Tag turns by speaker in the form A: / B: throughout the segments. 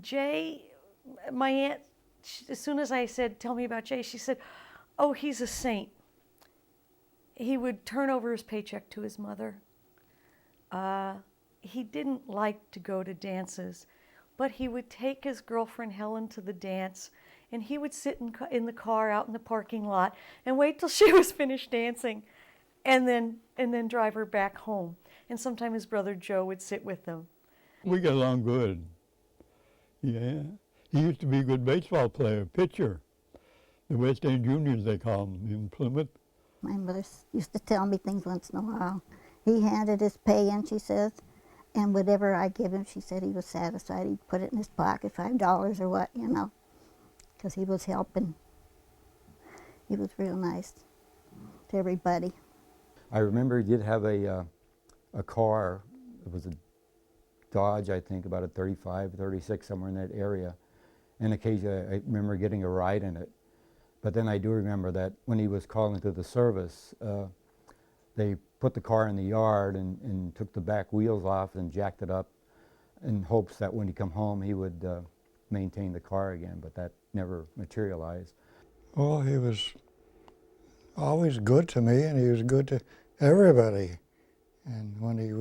A: Jay, my aunt, as soon as I said, tell me about Jay, she said, oh, he's a saint. He would turn over his paycheck to his mother. He didn't like to go to dances, but he would take his girlfriend Helen to the dance, and he would sit in the car out in the parking lot and wait till she was finished dancing, and then drive her back home. And sometimes his brother Joe would sit with them.
B: We got along good. Yeah. He used to be a good baseball player, pitcher. The West End Juniors, they call him, in Plymouth.
C: My mother used to tell me things once in a while. He handed his pay in, she says, and whatever I give him, she said he was satisfied. He'd put it in his pocket, $5 or what, you know, because he was helping. He was real nice to everybody.
D: I remember he did have a car. It was a Dodge, I think, about a 35, 36, somewhere in that area. And occasionally I remember getting a ride in it. But then I do remember that when he was calling to the service, they put the car in the yard and took the back wheels off and jacked it up in hopes that when he come home he would maintain the car again, but that never materialized.
E: Well, he was always good to me, and he was good to everybody. And when he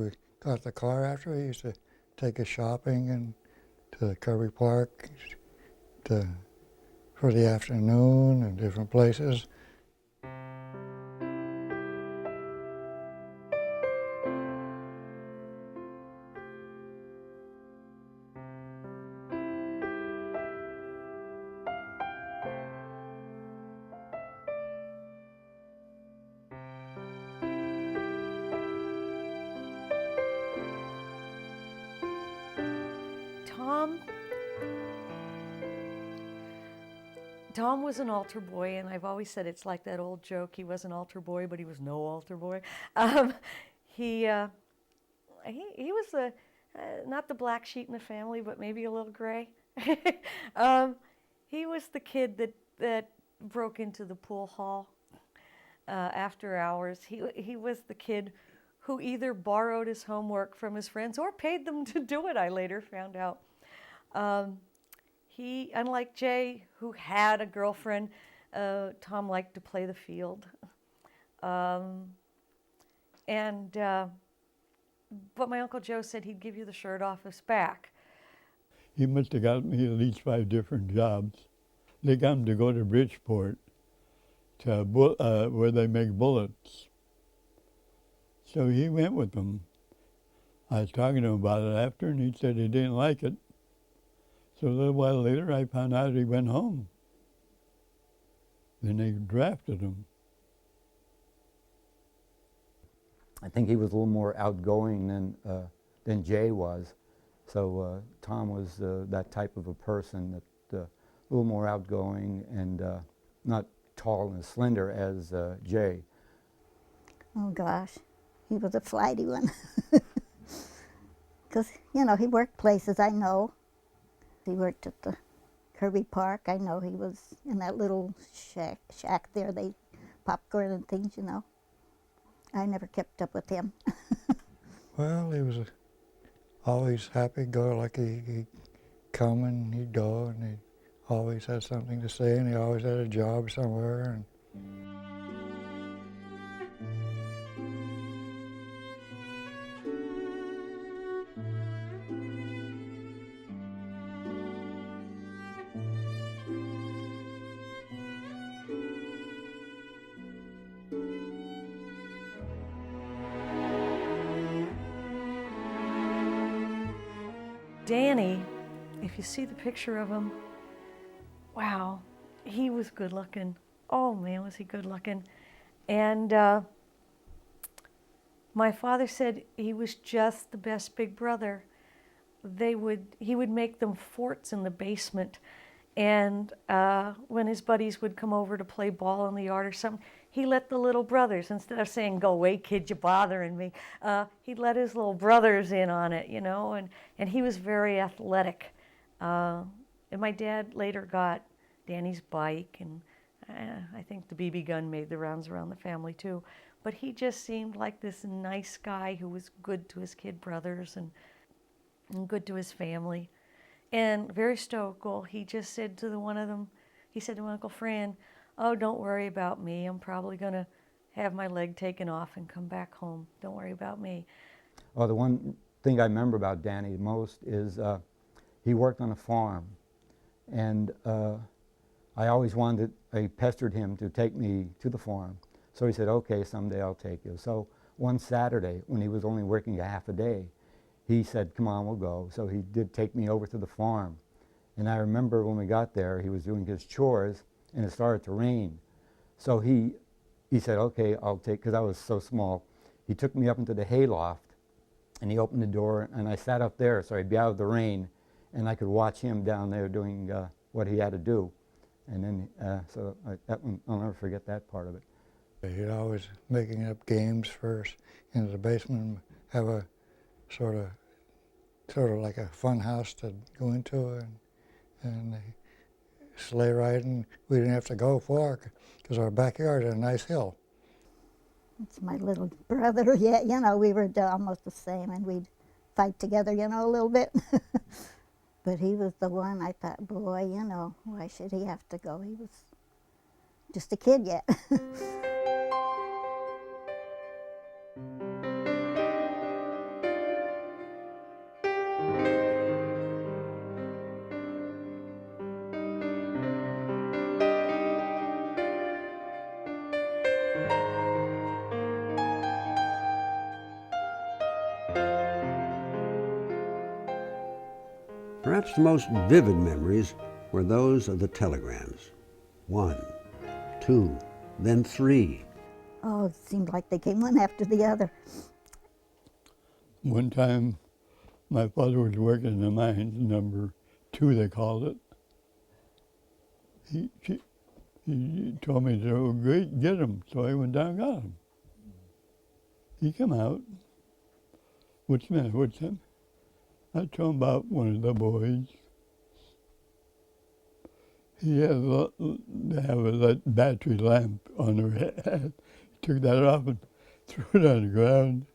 E: got the car after, he used to take us shopping and to Kirby Park for the afternoon and different places.
A: Tom was an altar boy, and I've always said it's like that old joke, he was an altar boy, but he was no altar boy. He was not the black sheep in the family, but maybe a little gray. He was the kid that broke into the pool hall after hours. He was the kid who either borrowed his homework from his friends or paid them to do it, I later found out. He, unlike Jay, who had a girlfriend, Tom liked to play the field. But my Uncle Joe said he'd give you the shirt off his back.
B: He must have got me at least 5 different jobs. They got him to go to Bridgeport, to where they make bullets. So he went with them. I was talking to him about it after, and he said he didn't like it. So a little while later, I found out he went home. Then they drafted him.
D: I think he was a little more outgoing than Jay was. So Tom was that type of a person, that a little more outgoing and not tall and slender as Jay.
C: Oh gosh, he was a flighty one. Because, you know, he worked places, I know. He worked at the Kirby Park. I know he was in that little shack there, they popcorn and things, you know. I never kept up with him.
E: Well, he was always happy-go-lucky. He'd come and he'd go, and he always had something to say, and he always had a job somewhere. And
A: Danny, if you see the picture of him, wow, he was good looking. Oh man, was he good looking. And my father said he was just the best big brother. He would make them forts in the basement. And when his buddies would come over to play ball in the yard or something, he let the little brothers, instead of saying, "Go away, kid, you're bothering me," he'd let his little brothers in on it, you know, and he was very athletic. And my dad later got Danny's bike, and I think the BB gun made the rounds around the family too. But he just seemed like this nice guy who was good to his kid brothers and good to his family. And very stoical, he just said to one of them, he said to Uncle Fran, "Oh, don't worry about me. I'm probably going to have my leg taken off and come back home. Don't worry about me."
D: Oh, the one thing I remember about Danny most is he worked on a farm, and I pestered him to take me to the farm. So he said, "Okay, someday I'll take you." So one Saturday, when he was only working a half a day, he said, "Come on, we'll go." So he did take me over to the farm. And I remember when we got there, he was doing his chores, and it started to rain. So he said, "Okay, I'll take," because I was so small. He took me up into the hayloft, and he opened the door, and I sat up there so I'd be out of the rain, and I could watch him down there doing what he had to do. And then, I'll never forget that part of it.
E: He'd always making up games for us in the basement, and have a sort of like a fun house to go into, and sleigh riding. We didn't have to go far because our backyard had a nice hill.
C: It's my little brother. Yeah, you know, we were almost the same, and we'd fight together, you know, a little bit. But he was the one I thought, boy, you know, why should he have to go? He was just a kid yet.
F: Perhaps the most vivid memories were those of the telegrams. 1, 2, then 3.
C: Oh, it seemed like they came one after the other.
B: One time, my father was working in the mines, number 2 they called it. He told me to go get him, so I went down and got him. He come out. "What's the matter? What's him?" I told him about one of the boys. He had they have a battery lamp on her head. He took that off and threw it on the ground.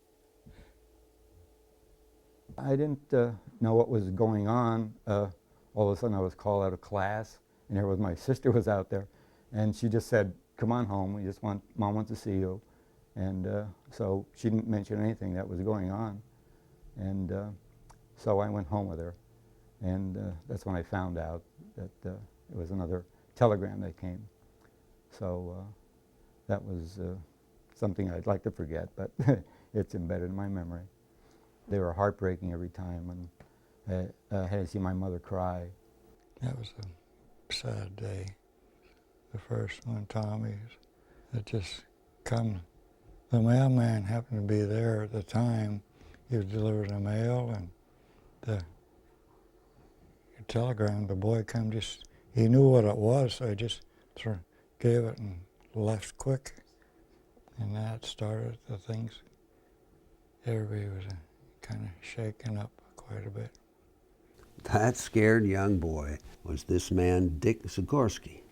D: I didn't know what was going on. All of a sudden I was called out of class, and there was my sister was out there, and she just said, "Come on home, Mom wants to see you." And so she didn't mention anything that was going on. And so I went home with her, and that's when I found out that it was another telegram that came. So that was something I'd like to forget, but it's embedded in my memory. They were heartbreaking every time, and I had to see my mother cry.
E: That was a sad day. The first one, Tommy's. It just come. The mailman happened to be there at the time. He was delivering the mail, and the telegram, the boy come just, he knew what it was, so he just gave it and left quick. And that started the things. Everybody was kind of shaken up quite a bit.
F: That scared young boy was this man, Dick Zagorski.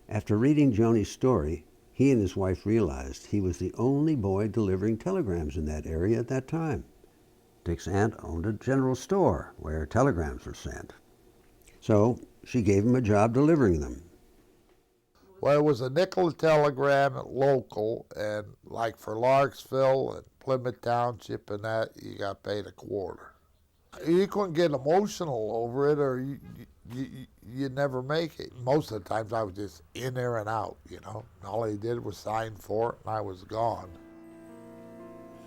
F: After reading Joni's story, he and his wife realized he was the only boy delivering telegrams in that area at that time. Dick's aunt owned a general store where telegrams were sent. So she gave him a job delivering them.
G: Well, it was a nickel telegram local, and like for Larksville and Plymouth Township and that, you got paid a quarter. You couldn't get emotional over it, or you'd never make it. Most of the times I was just in there and out, you know. All he did was sign for it, and I was gone.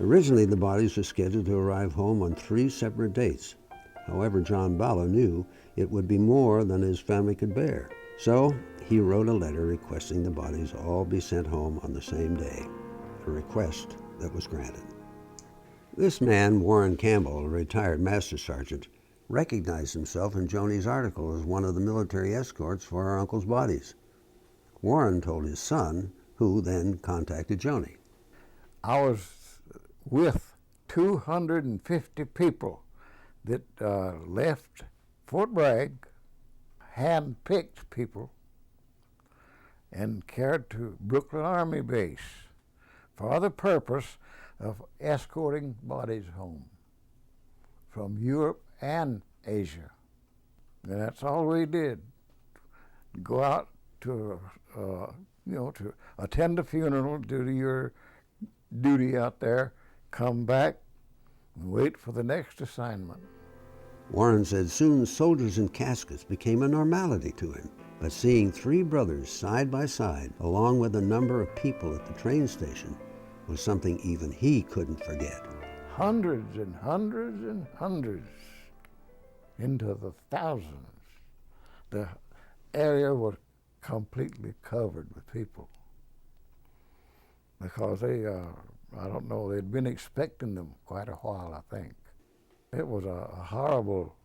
F: Originally, the bodies were scheduled to arrive home on 3 separate dates. However, John Baluh knew it would be more than his family could bear. So he wrote a letter requesting the bodies all be sent home on the same day, a request that was granted. This man, Warren Campbell, a retired master sergeant, recognized himself in Joni's article as one of the military escorts for our uncle's bodies. Warren told his son, who then contacted Joni.
H: I was with 250 people that left Fort Bragg, hand-picked people, and carried to Brooklyn Army Base for the purpose of escorting bodies home from Europe and Asia. And that's all we did. Go out to, to attend a funeral, do your duty out there, come back, and wait for the next assignment.
F: Warren said soon soldiers in caskets became a normality to him. But seeing three brothers side by side, along with a number of people at the train station, was something even he couldn't forget.
H: Hundreds and hundreds and hundreds, into the thousands. The area was completely covered with people because they, I don't know, they'd been expecting them quite a while, I think. It was a horrible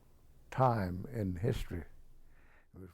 H: time in history. It was